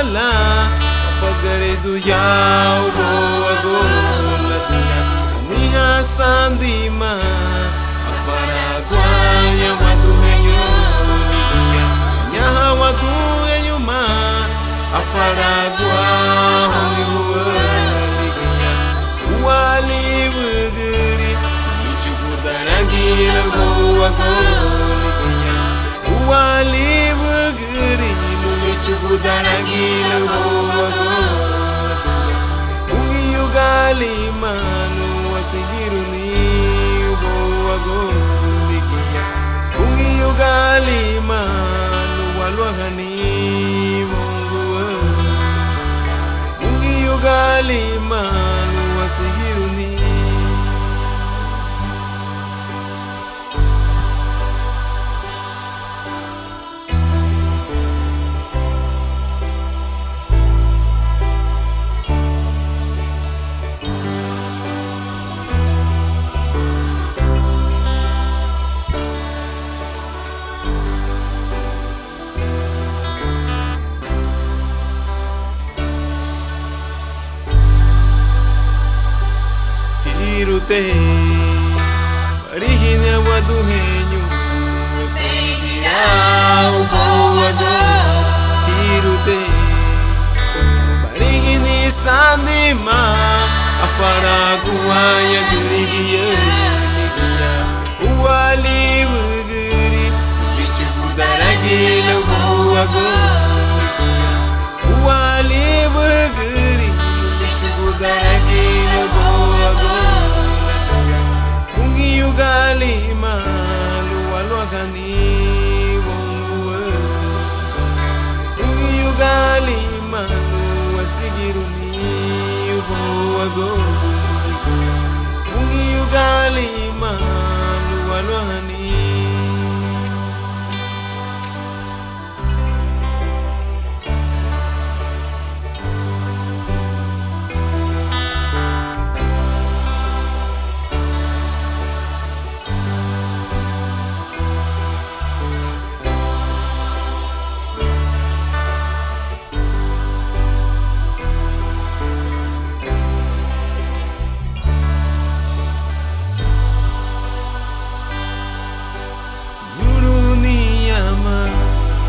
bala pagare du yau bo agola dunya niha sandima afara guanya wadu henyo dunya nyaha wadu henyo ma afara gua hongi dunya wali buguri ichukudara go agola wali buguri ichukudara go ungi yugali manu wasigiruni bo agolikia ungi yugali manu walwahani mungu ungi yugali manu wasigiruni Irute Parihine wadu henyu Fedirau boado Irute Parihine sandima Afara guaya gurigiya Nigiya Uwali buguri Bichu kudaragila boago Uwali buguri Bichu kudaragila boago Yugali malu walwagani wongwe ungi yugali malu wasigiruni uboago ungi yugali malu walwagani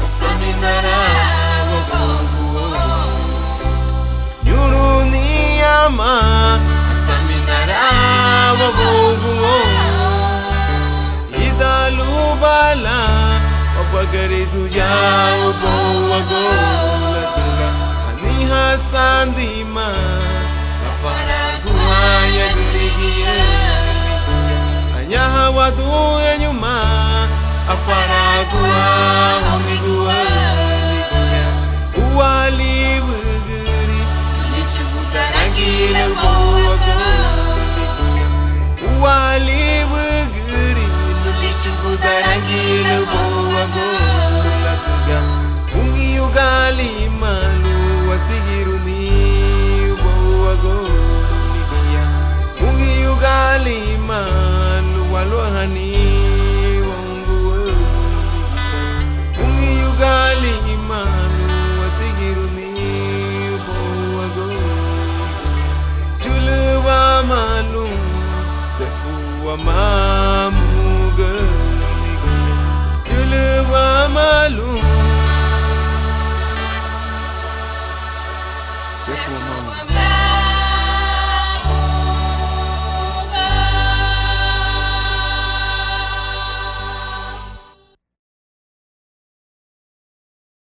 Saminara wabuo Yuruni ama Saminara wabuo Idalu bala Wapagari tuya ubo wagola tunga Aniha sandima Afara guaya durigiya Anyaha wadu enyuma Afara gua hongi gua Uwali buguri Lichukudara gila boago Uwali buguri Lichukudara gila boago Latuga ungi yugali malu wasigiruni boago ungi yugali malu walwahani Gali manu wasigiruni boago Juluwa malu sefuwa mamu gali Juluwa malu sefuwa mamu